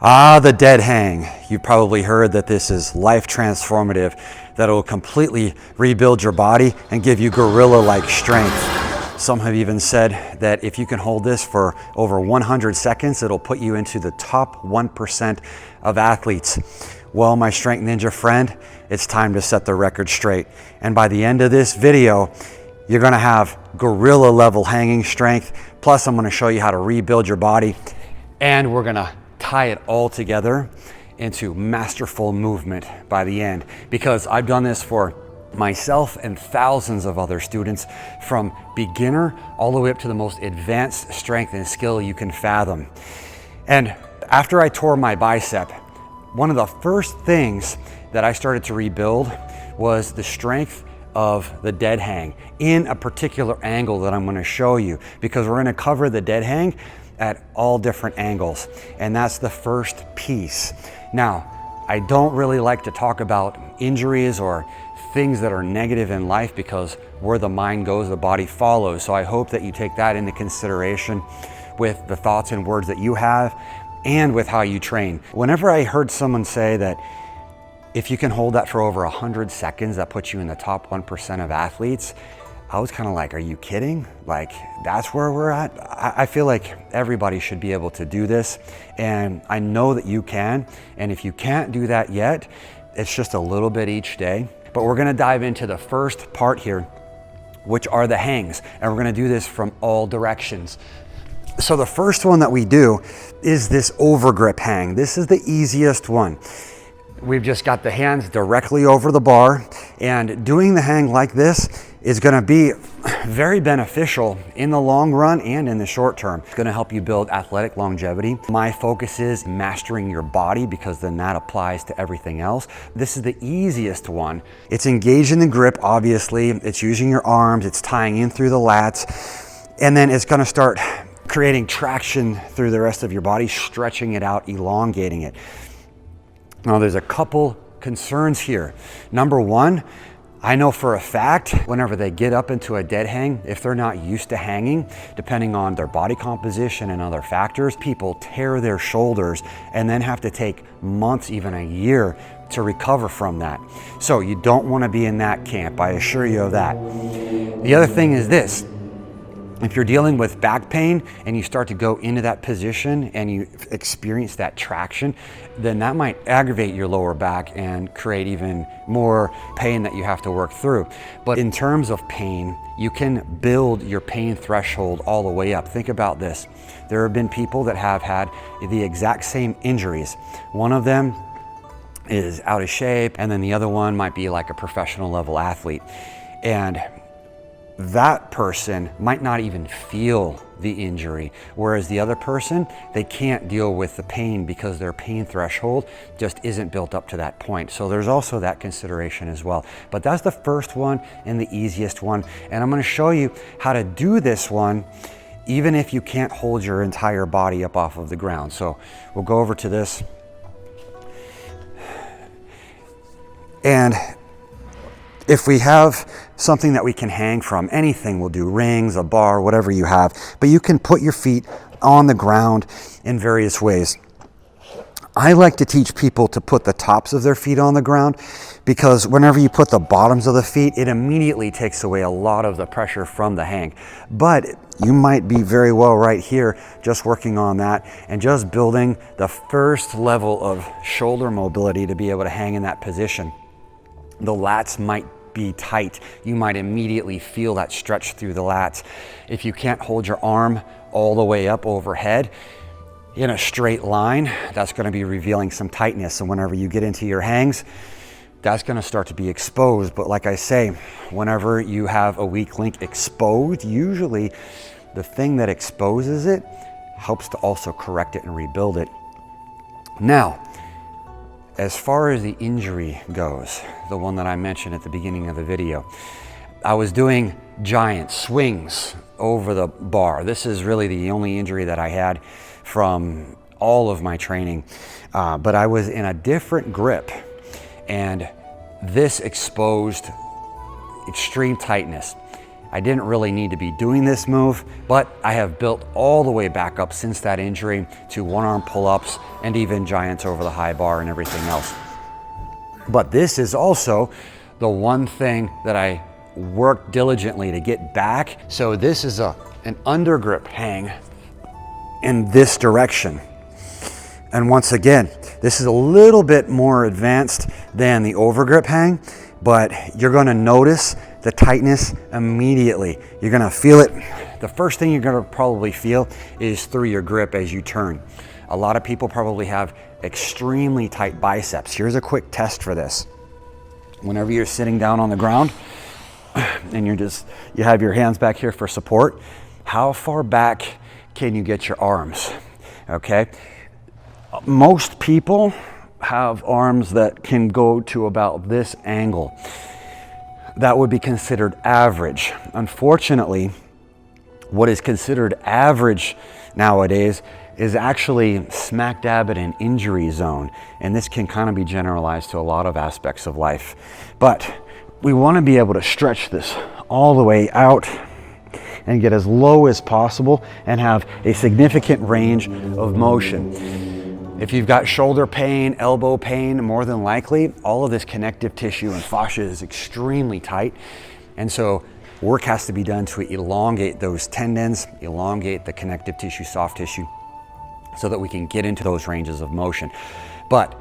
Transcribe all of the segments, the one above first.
Ah, the dead hang. You've probably heard that this is life transformative, that it will completely rebuild your body and give you gorilla-like strength. Some have even said that if you can hold this for over 100 seconds, it'll put you into the top 1% of athletes. Well, my Strength Ninja friend, it's time to set the record straight. And by the end of this video, you're gonna have gorilla level hanging strength. Plus, I'm gonna show you how to rebuild your body, and we're gonna tie it all together into masterful movement by the end, because I've done this for myself and thousands of other students, from beginner all the way up to the most advanced strength and skill you can fathom. And after I tore my bicep, one of the first things that I started to rebuild was the strength of the dead hang in a particular angle that I'm going to show you, because we're going to cover the dead hang at all different angles, and that's the first piece. Now, I don't really like to talk about injuries or things that are negative in life, because where the mind goes, the body follows. So I hope that you take that into consideration with the thoughts and words that you have and with how you train. Whenever I heard someone say that if you can hold that for over 100 seconds, that puts you in the top 1% of athletes, I was kind of like, are you kidding? Like, that's where we're at? I feel like everybody should be able to do this, and I know that you can. And if you can't do that yet, it's just a little bit each day. But we're gonna dive into the first part here, which are the hangs, and we're gonna do this from all directions. So the first one that we do is this overgrip hang. This is the easiest one. We've just got the hands directly over the bar, and doing the hang like this is going to be very beneficial in the long run and in the short term. It's going to help you build athletic longevity. My focus is mastering your body, because then that applies to everything else. This is the easiest one. It's engaging the grip, obviously. It's using your arms. It's tying in through the lats, and then it's going to start creating traction through the rest of your body, stretching it out, elongating it. Now, there's a couple concerns here. Number one, I know for a fact, whenever they get up into a dead hang, if they're not used to hanging, depending on their body composition and other factors, people tear their shoulders and then have to take months, even a year, to recover from that. So you don't want to be in that camp, I assure you of that. The other thing is this. If you're dealing with back pain and you start to go into that position and you experience that traction, then that might aggravate your lower back and create even more pain that you have to work through. But in terms of pain, you can build your pain threshold all the way up. Think about this. There have been people that have had the exact same injuries. One of them is out of shape, and then the other one might be like a professional level athlete. And that person might not even feel the injury, whereas the other person, they can't deal with the pain because their pain threshold just isn't built up to that point. So there's also that consideration as well. But that's the first one and the easiest one. And I'm going to show you how to do this one even if you can't hold your entire body up off of the ground. So we'll go over to this. And if we have something that we can hang from, anything will do, rings, a bar, whatever you have, but you can put your feet on the ground in various ways. I like to teach people to put the tops of their feet on the ground, because whenever you put the bottoms of the feet, it immediately takes away a lot of the pressure from the hang. But you might be very well right here, just working on that and just building the first level of shoulder mobility to be able to hang in that position. The lats might be tight. You might immediately feel that stretch through the lats. If you can't hold your arm all the way up overhead in a straight line, that's going to be revealing some tightness. And whenever you get into your hangs, that's going to start to be exposed. But like I say, whenever you have a weak link exposed, usually the thing that exposes it helps to also correct it and rebuild it. Now, as far as the injury goes, the one that I mentioned at the beginning of the video, I was doing giant swings over the bar. This is really the only injury that I had from all of my training, but I was in a different grip, and this exposed extreme tightness. I didn't really need to be doing this move, but I have built all the way back up since that injury to one-arm pull-ups and even giants over the high bar and everything else. But this is also the one thing that I worked diligently to get back. So this is an undergrip hang in this direction. And once again, this is a little bit more advanced than the overgrip hang, but you're gonna notice the tightness immediately. You're gonna feel it. The first thing you're gonna probably feel is through your grip as you turn. A lot of people probably have extremely tight biceps. Here's a quick test for this. Whenever you're sitting down on the ground and you have your hands back here for support, how far back can you get your arms? Okay. Most people have arms that can go to about this angle. That would be considered average. Unfortunately, what is considered average nowadays is actually smack dab at an injury zone. And this can kind of be generalized to a lot of aspects of life. But we want to be able to stretch this all the way out and get as low as possible and have a significant range of motion. If you've got shoulder pain, elbow pain, more than likely, all of this connective tissue and fascia is extremely tight. And so work has to be done to elongate those tendons, elongate the connective tissue, soft tissue, so that we can get into those ranges of motion. But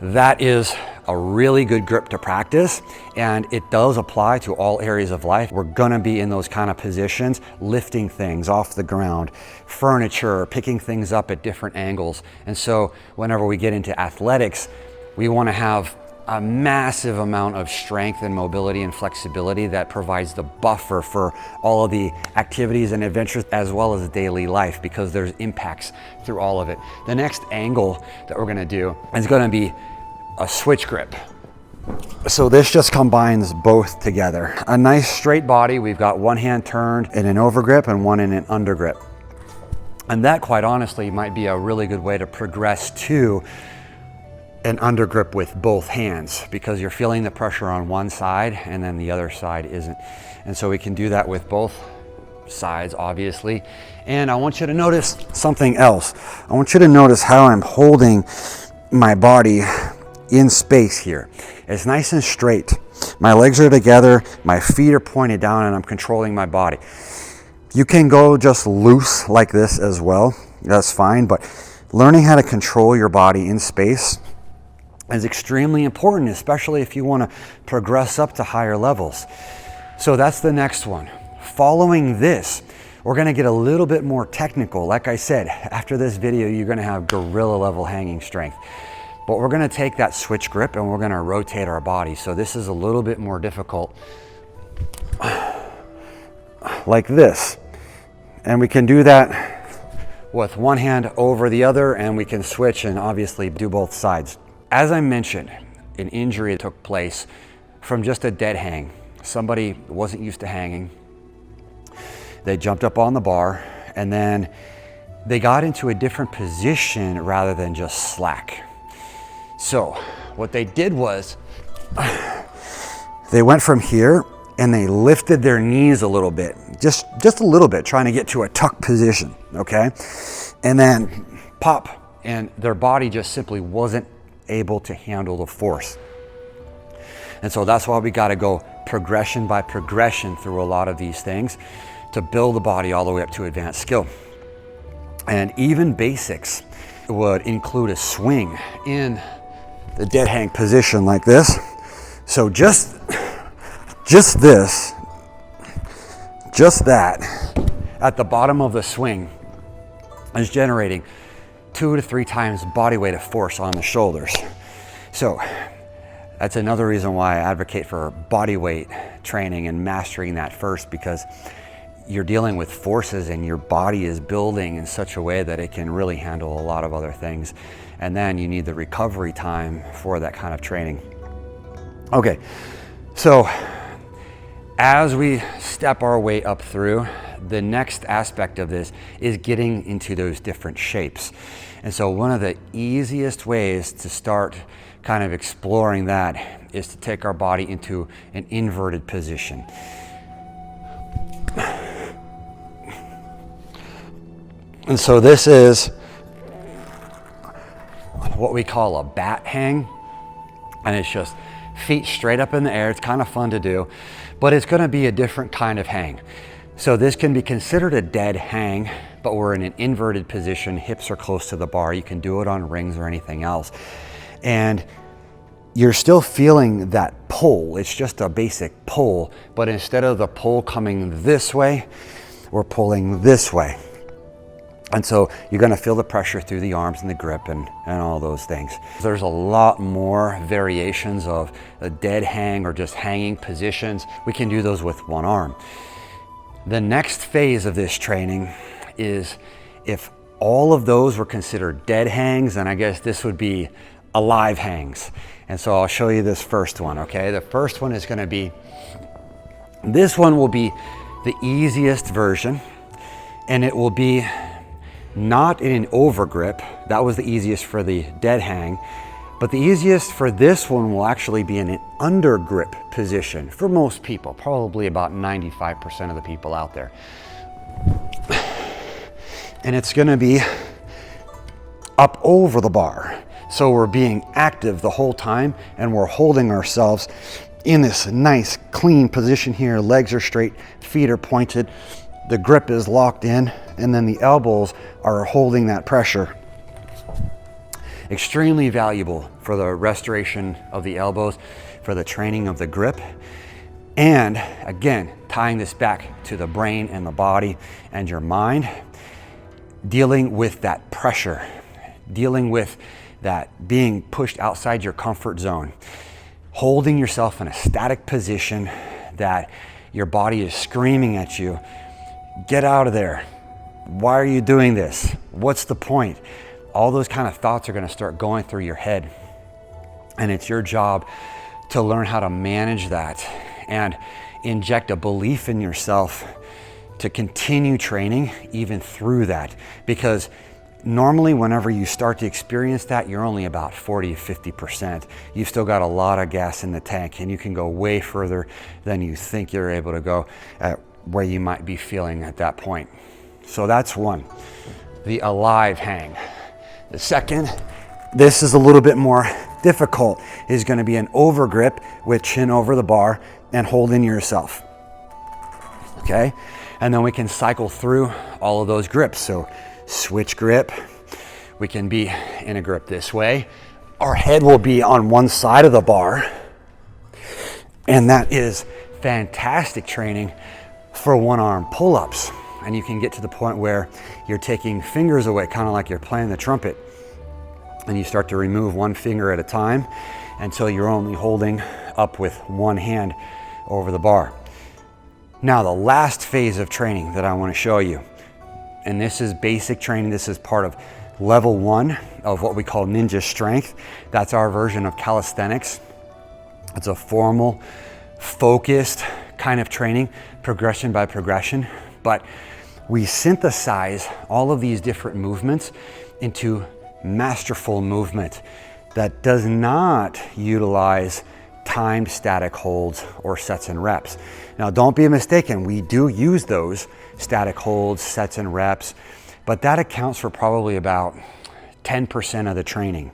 that is a really good grip to practice, and it does apply to all areas of life. We're gonna be in those kind of positions, lifting things off the ground, furniture, picking things up at different angles. And so whenever we get into athletics, we wanna have a massive amount of strength and mobility and flexibility that provides the buffer for all of the activities and adventures as well as daily life, because there's impacts through all of it. The next angle that we're gonna do is gonna be a switch grip. So this just combines both together. A nice straight body. We've got one hand turned in an overgrip and one in an undergrip. And that, quite honestly, might be a really good way to progress to an undergrip with both hands, because you're feeling the pressure on one side and then the other side isn't. And so we can do that with both sides, obviously. And I want you to notice something else. I want you to notice how I'm holding my body in space here. It's nice and straight. My legs are together, my feet are pointed down, and I'm controlling my body. You can go just loose like this as well. That's fine, but learning how to control your body in space is extremely important, especially if you want to progress up to higher levels. So that's the next one. Following this, we're going to get a little bit more technical. Like I said, after this video, you're going to have gorilla level hanging strength. But we're going to take that switch grip and we're going to rotate our body. So this is a little bit more difficult. Like this. And we can do that with one hand over the other, and we can switch and obviously do both sides. As I mentioned, an injury took place from just a dead hang. Somebody wasn't used to hanging. They jumped up on the bar and then they got into a different position rather than just slack. So what they did was they went from here and they lifted their knees a little bit, just a little bit, trying to get to a tuck position, okay? And then pop, and their body just simply wasn't able to handle the force. And so that's why we got to go progression by progression through a lot of these things to build the body all the way up to advanced skill. And even basics would include a swing in the dead hang position like this. So just that at the bottom of the swing is generating 2 to 3 times body weight of force on the shoulders. So that's another reason why I advocate for body weight training and mastering that first, because you're dealing with forces and your body is building in such a way that it can really handle a lot of other things. And then you need the recovery time for that kind of training. Okay, so as we step our way up through, the next aspect of this is getting into those different shapes. And so one of the easiest ways to start kind of exploring that is to take our body into an inverted position. And so this is what we call a bat hang. And it's just feet straight up in the air. It's kind of fun to do, but it's going to be a different kind of hang. So this can be considered a dead hang, but we're in an inverted position. Hips are close to the bar. You can do it on rings or anything else. And you're still feeling that pull. It's just a basic pull, but instead of the pull coming this way, we're pulling this way. And so you're going to feel the pressure through the arms and the grip and all those things. There's a lot more variations of a dead hang or just hanging positions. We can do those with one arm. The next phase of this training is, if all of those were considered dead hangs, then I guess this would be alive hangs. And so I'll show you this first one, okay? The first one is going to be, this one will be the easiest version, and it will be not in an overgrip. That was the easiest for the dead hang, but the easiest for this one will actually be in an undergrip position for most people, probably about 95% of the people out there. And it's going to be up over the bar. So we're being active the whole time, and we're holding ourselves in this nice clean position here. Legs are straight, feet are pointed, the grip is locked in, and then the elbows are holding that pressure. Extremely valuable for the restoration of the elbows, for the training of the grip, and again, tying this back to the brain and the body and your mind, dealing with that pressure, dealing with that being pushed outside your comfort zone, holding yourself in a static position that your body is screaming at you, get out of there. Why are you doing this? What's the point? All those kind of thoughts are going to start going through your head. And it's your job to learn how to manage that and inject a belief in yourself to continue training even through that. Because normally whenever you start to experience that, you're only about 40 to 50%. You've still got a lot of gas in the tank, and you can go way further than you think you're able to go at where you might be feeling at that point. So that's one, the alive hang. The second, this is a little bit more difficult, is going to be an overgrip with chin over the bar and holding yourself. Okay, and then we can cycle through all of those grips. So switch grip, we can be in a grip this way. Our head will be on one side of the bar, and that is fantastic training for one arm pull-ups. And you can get to the point where you're taking fingers away, kind of like you're playing the trumpet, and you start to remove one finger at a time until you're only holding up with one hand over the bar. Now, the last phase of training that I want to show you, and this is basic training. This is part of level 1 of what we call ninja strength. That's our version of calisthenics. It's a formal, focused kind of training, progression by progression, but we synthesize all of these different movements into masterful movement that does not utilize timed static holds or sets and reps. Now, don't be mistaken, we do use those static holds, sets and reps, but that accounts for probably about 10% of the training.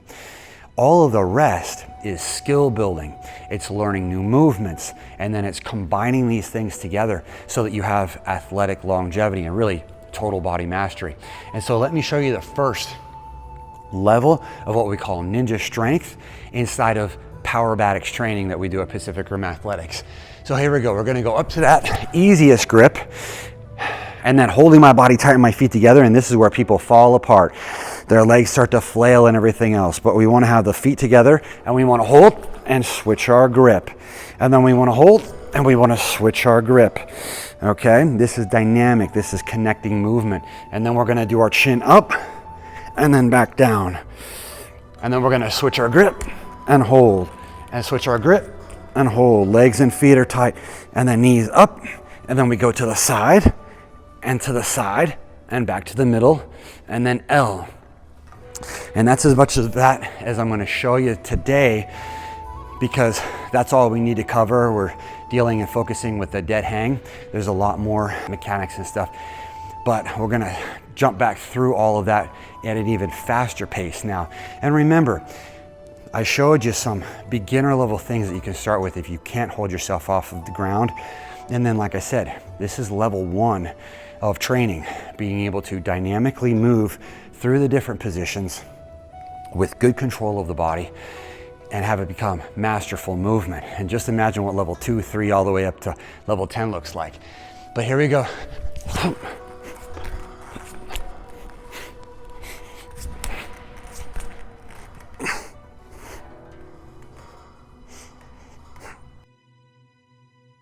All of the rest is skill building. It's learning new movements, and then it's combining these things together so that you have athletic longevity and really total body mastery. And so let me show you the first level of what we call ninja strength inside of Powerbatics training that we do at Pacific Rim Athletics. So here we go. We're going to go up to that easiest grip and then holding my body tight and my feet together. And this is where people fall apart. Their legs start to flail and everything else. But we want to have the feet together, and we want to hold and switch our grip. And then we want to hold and we want to switch our grip. Okay, this is dynamic. This is connecting movement. And then we're going to do our chin up and then back down. And then we're going to switch our grip and hold, and switch our grip and hold. Legs and feet are tight, and then knees up, and then we go to the side and to the side and back to the middle, and then L. And that's as much of that as I'm going to show you today, because that's all we need to cover. We're dealing and focusing with the dead hang. There's a lot more mechanics and stuff, but we're going to jump back through all of that at an even faster pace now. And remember, I showed you some beginner level things that you can start with if you can't hold yourself off of the ground. And then, like I said, this is level 1 of training, being able to dynamically move through the different positions with good control of the body and have it become masterful movement. And just imagine what level 2, 3, all the way up to level 10 looks like. But here we go.